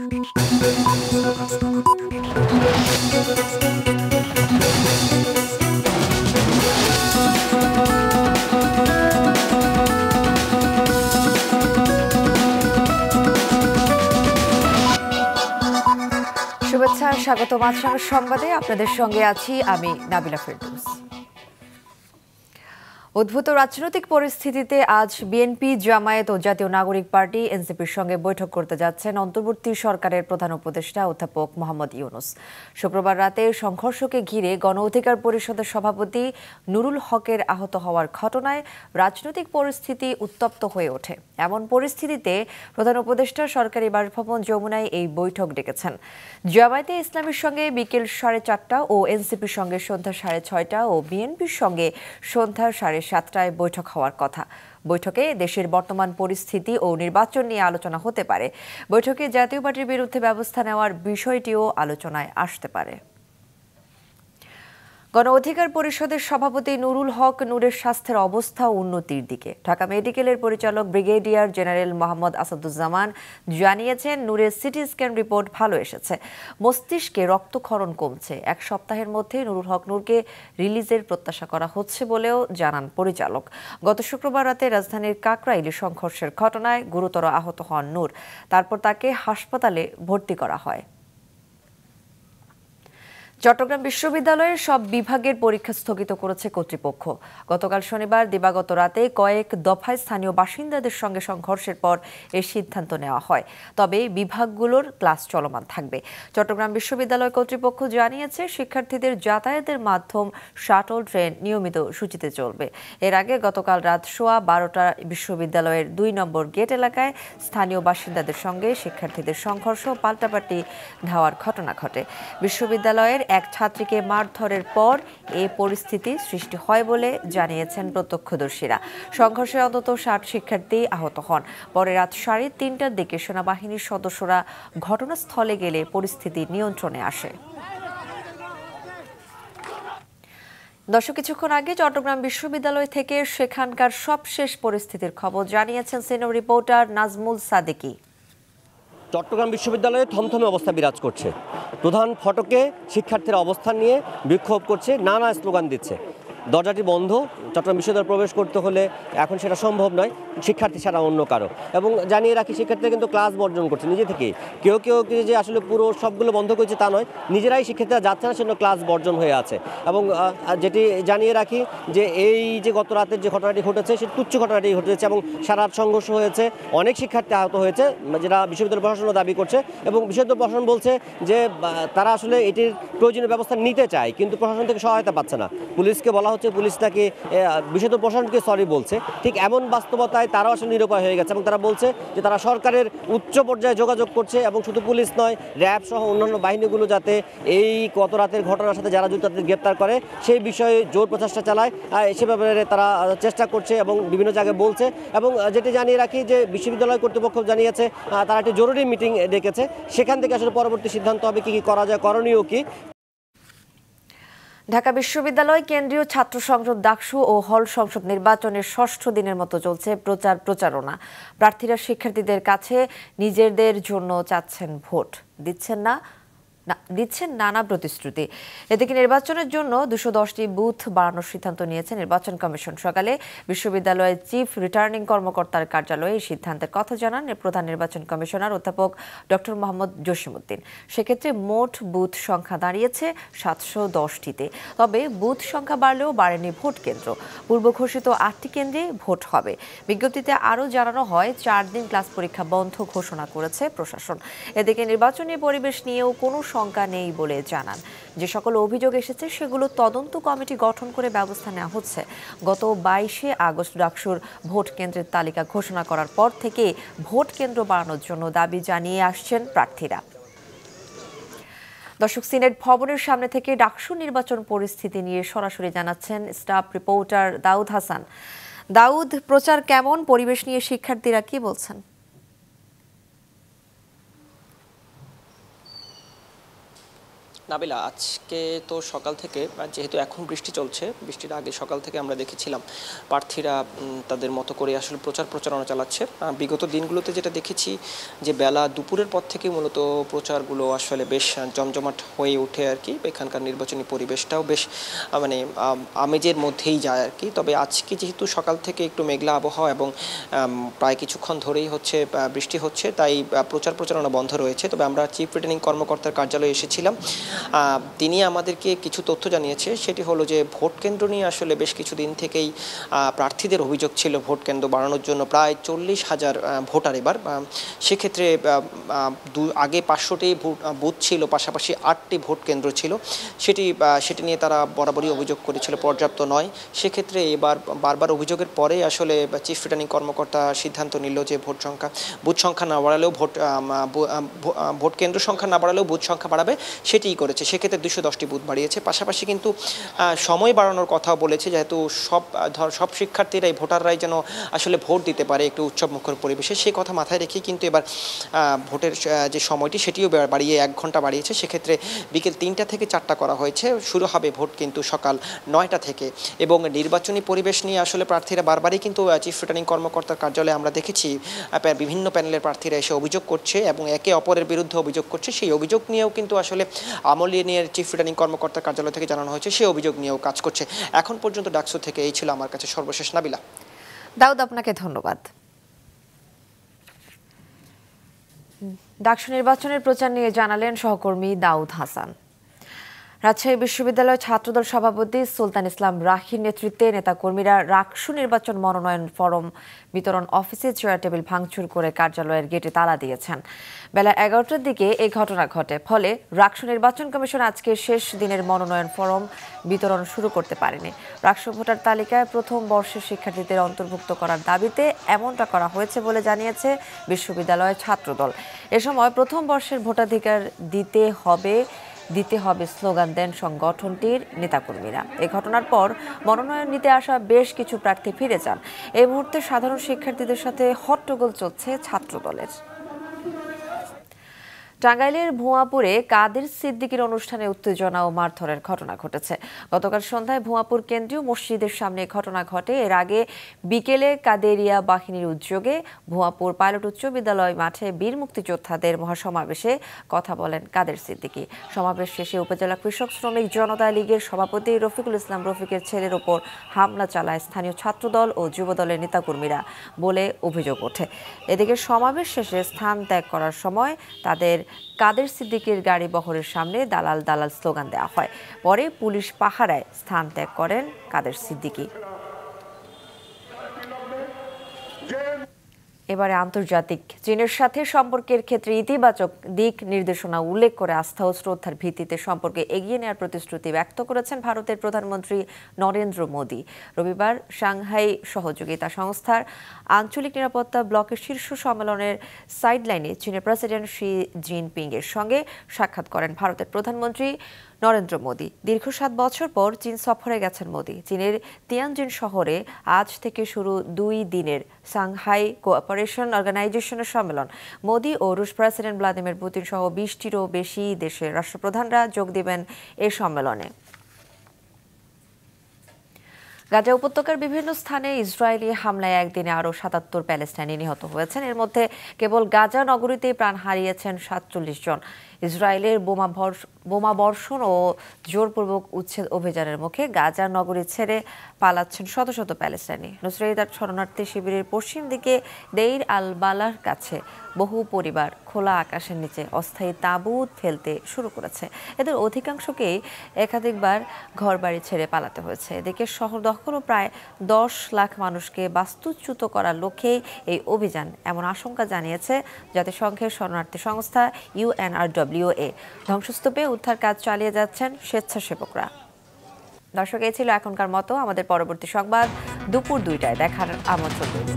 শুভেচ্ছা, স্বাগত মাছরাঙা সংবাদে। আপনাদের সঙ্গে আছি আমি নাবিলা ফেরদৌস। উদ্ভূত রাজনৈতিক পরিস্থিতিতে আজ বিএনপি, জামায়াত ও জাতীয় নাগরিক পার্টি এনসিপির সঙ্গে বৈঠক করতে যাচ্ছেন অন্তর্বর্তী সরকারের প্রধান উপদেষ্টা অধ্যাপক মোহাম্মদ ইউনূস। শুক্রবার রাতে সংঘর্ষকে ঘিরে গণ অধিকার পরিষদের সভাপতি নুরুল হকের আহত হওয়ার ঘটনায় রাজনৈতিক পরিস্থিতি উত্তপ্ত হয়ে ওঠে। এমন পরিস্থিতিতে প্রধান উপদেষ্টা সরকারি বাসভবন যমুনায় এই বৈঠক ডেকেছেন। জামায়াতে ইসলামীর সঙ্গে বিকেল 4:30 ও এনসিপির সঙ্গে সন্ধ্যা 6:30 ও বিএনপির সঙ্গে সন্ধ্যা 7:30টায় বৈঠক হওয়ার কথা। বৈঠকে দেশের বর্তমান পরিস্থিতি ও নির্বাচন নিয়ে আলোচনা হতে পারে। বৈঠকে জাতীয় পার্টির বিরুদ্ধে ব্যবস্থা নেওয়ার বিষয়টিও আলোচনায় আসতে পারে। গণ অধিকার পরিষদের সভাপতি নুরুল হক নূরের স্বাস্থ্যের অবস্থা উন্নতির দিকে। ঢাকা মেডিকেলের পরিচালক ব্রিগেডিয়ার জেনারেল মোহাম্মদ আসাদুজ্জামান জানিয়েছেন, নূরের সিটি স্ক্যান রিপোর্ট ভালো এসেছে, মস্তিষ্কে রক্তক্ষরণ কমছে। এক সপ্তাহের মধ্যে নুরুল হক নূরকে রিলিজের প্রত্যাশা করা হচ্ছে বলেও জানান পরিচালক। গত শুক্রবার রাতে রাজধানীর কাকরাইলে সংঘর্ষের ঘটনায় গুরুতর আহত হন নূর। তারপর তাকে হাসপাতালে ভর্তি করা হয়। চট্টগ্রাম বিশ্ববিদ্যালয়ের সব বিভাগের পরীক্ষা স্থগিত করেছে কর্তৃপক্ষ। গতকাল শনিবার দিবাগত রাতে কয়েক দফায় স্থানীয় বাসিন্দাদের সঙ্গে সংঘর্ষের পর এই সিদ্ধান্ত নেওয়া হয়। তবে বিভাগগুলোর ক্লাস চলমান থাকবে। চট্টগ্রাম বিশ্ববিদ্যালয় কর্তৃপক্ষ জানিয়েছে, শিক্ষার্থীদের যাতায়াতের মাধ্যম শাটল ট্রেন নিয়মিত সূচিতে চলবে। এর আগে গতকাল রাত 12:15 বিশ্ববিদ্যালয়ের 2 নম্বর গেট এলাকায় স্থানীয় বাসিন্দাদের সঙ্গে শিক্ষার্থীদের সংঘর্ষ, পাল্টাপাল্টি ধাওয়ার ঘটনা ঘটে। বিশ্ববিদ্যালয়ের এক ছাত্রীকে মারধরের পর এ পরিস্থিতি সৃষ্টি হয় বলে জানিয়েছেন প্রত্যক্ষদর্শীরা। সংঘর্ষে অন্তত 60 শিক্ষার্থী আহত হন। পরে রাত 3:30টার দিকে সেনাবাহিনীর সদস্যরা ঘটনাস্থলে গেলে পরিস্থিতি নিয়ন্ত্রণে আসে। দর্শক, কিছুক্ষণ আগে চট্টগ্রাম বিশ্ববিদ্যালয় থেকে সেখানকার সবশেষ পরিস্থিতির খবর জানিয়েছেন সিনিয়র রিপোর্টার নাজমুল সাদেকি। চট্টগ্রাম বিশ্ববিদ্যালয়ে থমথমে অবস্থা বিরাজ করছে। প্রধান ফটকে শিক্ষার্থীরা অবস্থান নিয়ে বিক্ষোভ করছে, নানা স্লোগান দিচ্ছে। দরজাটি বন্ধ, চট্টগ্রাম বিশ্ববিদ্যালয়ে প্রবেশ করতে হলে এখন সেটা সম্ভব নয় শিক্ষার্থী ছাড়া অন্য কারো। এবং জানিয়ে রাখি, শিক্ষার্থীরা কিন্তু ক্লাস বর্জন করছে নিজে থেকেই। কেউ যে আসলে পুরো সবগুলো বন্ধ করেছে তা নয়, নিজেরাই শিক্ষার্থীরা যাচ্ছে না, সেজন্য ক্লাস বর্জন হয়ে আছে। এবং যেটি জানিয়ে রাখি যে এই যে গত রাতের যে ঘটনাটি ঘটেছে, সে তুচ্ছ ঘটনাটি ঘটেছে এবং সারা রাত সংঘর্ষ হয়েছে, অনেক শিক্ষার্থী আহত হয়েছে, যেটা বিশ্ববিদ্যালয় প্রশাসনও দাবি করছে। এবং বিশ্ববিদ্যালয় প্রশাসন বলছে যে তারা আসলে এটির প্রয়োজনীয় ব্যবস্থা নিতে চায়, কিন্তু প্রশাসন থেকে সহায়তা পাচ্ছে না। পুলিশকে বলা হচ্ছে, পুলিশ তাকে বিশ্ববিদ্যালয় প্রশাসনকে সরি বলছে। ঠিক এমন বাস্তবতায় তারাও আসলে নিরুপায় হয়ে গেছে এবং তারা বলছে যে তারা সরকারের উচ্চ পর্যায়ে যোগাযোগ করছে এবং শুধু পুলিশ নয়, র্যাব সহ অন্যান্য বাহিনীগুলো যাতে এই গত রাতের ঘটনার সাথে যারা যুক্ত তাদের গ্রেপ্তার করে সেই বিষয়ে জোর প্রচেষ্টা চালায়, সে ব্যাপারে তারা চেষ্টা করছে এবং বিভিন্ন জায়গায় বলছে। এবং যেটি জানিয়ে রাখি যে বিশ্ববিদ্যালয় কর্তৃপক্ষ জানিয়েছে তারা একটি জরুরি মিটিং ডেকেছে, সেখান থেকে আসলে পরবর্তী সিদ্ধান্ত হবে কি করা যায়, করণীয় কি। ঢাকা বিশ্ববিদ্যালয় কেন্দ্রীয় ছাত্র সংসদ, ডাকসু ও হল সংসদ নির্বাচনের 6ষ্ঠ দিনের মতো চলছে প্রচারণা। প্রার্থীরা শিক্ষার্থীদের কাছে নিজেদের জন্য চাচ্ছেন ভোট, দিচ্ছেন নানা প্রতিশ্রুতি। এদিকে নির্বাচনের জন্য 210টি বুথ বাড়ানোর সিদ্ধান্ত নিয়েছে নির্বাচন কমিশন। সকালে বিশ্ববিদ্যালয়ের চিফ রিটার্নিং কর্মকর্তার কার্যালয়ে এই সিদ্ধান্তের কথা জানান প্রধান নির্বাচন কমিশনার অধ্যাপক ডক্টর মোহাম্মদ জসিমউদ্দিন। সেক্ষেত্রে মোট বুথ সংখ্যা দাঁড়িয়েছে 710টিতে। তবে বুথ সংখ্যা বাড়লেও বাড়েনি ভোট কেন্দ্র। পূর্ব ঘোষিত 8টি কেন্দ্রে ভোট হবে। বিজ্ঞপ্তিতে আরও জানানো হয়, 4 দিন ক্লাস পরীক্ষা বন্ধ ঘোষণা করেছে প্রশাসন। এদিকে নির্বাচনী পরিবেশ নিয়েও কোনো শঙ্কা নেই বলে জানান। যে সকল অভিযোগ এসেছে সেগুলো তদন্ত কমিটি গঠন করে ব্যবস্থা নেওয়া হচ্ছে। গত 22 আগস্ট ডাকসুর ভোট কেন্দ্রের তালিকা ঘোষণা করার পর থেকে ভোট কেন্দ্র বাড়ানোর জন্য দাবি জানিয়ে আসছেন প্রার্থীরা। দর্শক, সিনেট ভবনের সামনে থেকে ডাকসু নির্বাচন পরিস্থিতি নিয়ে সরাসরি জানাচ্ছেন স্টাফ রিপোর্টার দাউদ হাসান। দাউদ, প্রচার কেমন, পরিবেশ নিয়ে শিক্ষার্থীরা কি বলছেন? নাবিলা, আজকে তো সকাল থেকে, যেহেতু এখন বৃষ্টি চলছে, বৃষ্টির আগে সকাল থেকে আমরা দেখেছিলাম প্রার্থীরা তাদের মতো করে আসলে প্রচারণা চালাচ্ছে। বিগত দিনগুলোতে যেটা দেখেছি যে বেলা দুপুরের পর থেকে মূলত প্রচারগুলো আসলে বেশ জমজমাট হয়ে ওঠে আর কি। এখানকার নির্বাচনী পরিবেশটাও বেশ মানে আমেজের মধ্যেই যায় আর কি। তবে আজকে যেহেতু সকাল থেকে একটু মেঘলা আবহাওয়া এবং প্রায় কিছুক্ষণ ধরেই হচ্ছে বৃষ্টি হচ্ছে, তাই প্রচারণা বন্ধ রয়েছে। তবে আমরা চিফ রিটার্নিং কর্মকর্তার কার্যালয়ে এসেছিলাম, তিনি আমাদেরকে কিছু তথ্য জানিয়েছে। সেটি হলো যে ভোট কেন্দ্র নিয়ে আসলে বেশ কিছুদিন থেকেই প্রার্থীদের অভিযোগ ছিল ভোট কেন্দ্র বাড়ানোর জন্য। প্রায় 40,000 ভোটার এবার, সেক্ষেত্রে আগে 500টি বুথ ছিল, পাশাপাশি 8টি ভোট কেন্দ্র ছিল। সেটি নিয়ে তারা বরাবরই অভিযোগ করেছিল পর্যাপ্ত নয়। সেক্ষেত্রে এবার বারবার অভিযোগের পরে আসলে চিফ রিটার্নিং কর্মকর্তা সিদ্ধান্ত নিল যে বুথ সংখ্যা না বাড়ালেও ভোট কেন্দ্র সংখ্যা না বাড়ালেও বুথ সংখ্যা বাড়াবে, সেটিই করেছে। সেক্ষেত্রে 210টি বুথ বাড়িয়েছে। পাশাপাশি কিন্তু সময় বাড়ানোর কথাও বলেছে, যেহেতু সব শিক্ষার্থীরাই, ভোটাররাই যেন আসলে ভোট দিতে পারে একটু উৎসবমুখর পরিবেশে, সেই কথা মাথায় রেখেই কিন্তু এবার ভোটের যে সময়টি সেটিও বাড়িয়ে 1 ঘন্টা বাড়িয়েছে। সেক্ষেত্রে বিকেল 3টা থেকে 4টা করা হয়েছে। শুরু হবে ভোট কিন্তু সকাল 9টা থেকে। এবং নির্বাচনী পরিবেশ নিয়ে আসলে প্রার্থীরা বারবারই কিন্তু চিফ রিটার্নিং কর্মকর্তার কার্যালয়ে আমরা দেখেছি বিভিন্ন প্যানেলের প্রার্থীরা এসে অভিযোগ করছে এবং একে অপরের বিরুদ্ধে অভিযোগ করছে। সেই অভিযোগ নিয়েও কিন্তু আসলে আমলে নিয়ে চিফ রিটার্নিং কর্মকর্তার কার্যালয় থেকে জানানো হয়েছে, সেই অভিযোগ নিয়েও কাজ করছে। এখন পর্যন্ত ডাকসু থেকে এই ছিল আমার কাছে সর্বশেষ। নাবিলা। দাউদ, আপনাকে ধন্যবাদ। ডাকসু নির্বাচনের প্রচার নিয়ে জানালেন সহকর্মী দাউদ হাসান। রাজশাহী বিশ্ববিদ্যালয় ছাত্রদল সভাপতি সুলতান ইসলাম রাহির নেতৃত্বে নেতাকর্মীরা ডাকসু নির্বাচন মনোনয়ন ফরম বিতরণ অফিসে চেয়ার টেবিল ভাঙচুর করে কার্যালয়ের গেটে তালা দিয়েছেন। বেলা 11টার দিকে এই ঘটনা ঘটে। ফলে ডাকসু নির্বাচন কমিশন আজকে শেষ দিনের মনোনয়ন ফরম বিতরণ শুরু করতে পারেনি। ডাকসু ভোটার তালিকায় প্রথম বর্ষের শিক্ষার্থীদের অন্তর্ভুক্ত করার দাবিতে এমনটা করা হয়েছে বলে জানিয়েছে বিশ্ববিদ্যালয়ের ছাত্রদল। এ সময় প্রথম বর্ষের ভোটাধিকার দিতে হবে স্লোগান দেন সংগঠনটির নেতাকর্মীরা। এ ঘটনার পর মনোনয়ন নিতে আসা বেশ কিছু প্রার্থী ফিরে যান। এই মুহূর্তে সাধারণ শিক্ষার্থীদের সাথে হট্টগোল চলছে ছাত্রদলের। টাঙ্গাইলের ভুয়াপুরে কাদের সিদ্দিকীর অনুষ্ঠানে উত্তেজনা ও মারধরের ঘটনা ঘটেছে। গতকাল সন্ধ্যায় ভুয়াপুর কেন্দ্রীয় মসজিদের সামনে ঘটনা ঘটে। এর আগে বিকেলে কাদেরিয়া বাহিনীর উদ্যোগে ভুয়াপুর পাইলট উচ্চ বিদ্যালয় মাঠে বীর মুক্তিযোদ্ধাদের মহাসমাবেশে কথা বলেন কাদের সিদ্দিকী। সমাবেশ শেষে উপজেলা কৃষক শ্রমিক জনতা লীগের সভাপতি রফিকুল ইসলাম রফিকের ছেলের ওপর হামলা চালায় স্থানীয় ছাত্রদল ও যুবদলের নেতাকর্মীরা বলে অভিযোগ ওঠে। এদিকে সমাবেশ শেষে স্থান ত্যাগ করার সময় তাদের কাদের সিদ্দিকীর গাড়ি বহরের সামনে দালাল দালাল স্লোগান দেওয়া হয়। পরে পুলিশ পাহারায় স্থান ত্যাগ করেন কাদের সিদ্দিকী। এবারে আন্তর্জাতিক। চীনের সাথে সম্পর্কের ক্ষেত্রে ইতিবাচক দিক নির্দেশনা উল্লেখ করে আস্থা ও শ্রদ্ধার ভিত্তিতে সম্পর্কে এগিয়ে নেওয়ার প্রতিশ্রুতি ব্যক্ত করেছেন ভারতের প্রধানমন্ত্রী নরেন্দ্র মোদী। রবিবার সাংহাই সহযোগিতা সংস্থার আঞ্চলিক নিরাপত্তা ব্লকের শীর্ষ সম্মেলনের সাইডলাইনে চীনের প্রেসিডেন্ট শি জিনপিং এর সঙ্গে সাক্ষাৎ করেন ভারতের প্রধানমন্ত্রী নরেন্দ্র মোদী। দীর্ঘ 7 বছর পর চীন সফরে গেছেন মোদী। চীনের তিয়ানজিন শহরে আজ থেকে শুরু 2 দিনের সাংহাই কোঅপারেশন অর্গানাইজেশনের সম্মেলন। মোদী ও রুশ প্রেসিডেন্ট ভ্লাদিমির পুতিন সহ 20টিরও বেশি দেশের রাষ্ট্রপ্রধানরা যোগ দেবেন এই সম্মেলনে। গাজা উপত্যকার বিভিন্ন স্থানে ইসরায়েলি হামলায় একদিনে আরও 77 প্যালেস্টাইনি নিহত হয়েছেন। এর মধ্যে কেবল গাজা নগরীতেই প্রাণ হারিয়েছেন 47 জন। ইসরায়েলের বোমা বর্ষণ ও জোরপূর্বক উচ্ছেদ অভিযানের মুখে গাজা নগরী ছেড়ে পালাচ্ছেন শত শত প্যালেস্টাইনি। নুসরাইয়ত শরণার্থী শিবিরের পশ্চিম দিকে দেইর আল বালার কাছে বহু পরিবার খোলা আকাশের নিচে অস্থায়ী তাঁবুত ফেলতে শুরু করেছে। এদের অধিকাংশকেই একাধিকবার ঘরবাড়ি ছেড়ে পালাতে হয়েছে। এদিকে শহর দখল ও প্রায় 10 লাখ মানুষকে বাস্তুচ্যুত করার লক্ষ্যেই এই অভিযান, এমন আশঙ্কা জানিয়েছে জাতিসংঘের শরণার্থী সংস্থা UNRWA। ধ্বংসস্তূপে উদ্ধার কাজ চালিয়ে যাচ্ছেন স্বেচ্ছাসেবকরা। দর্শক, এই ছিল এখনকার মতো। আমাদের পরবর্তী সংবাদ দুপুর 2টায় দেখার আমন্ত্রণ রইল।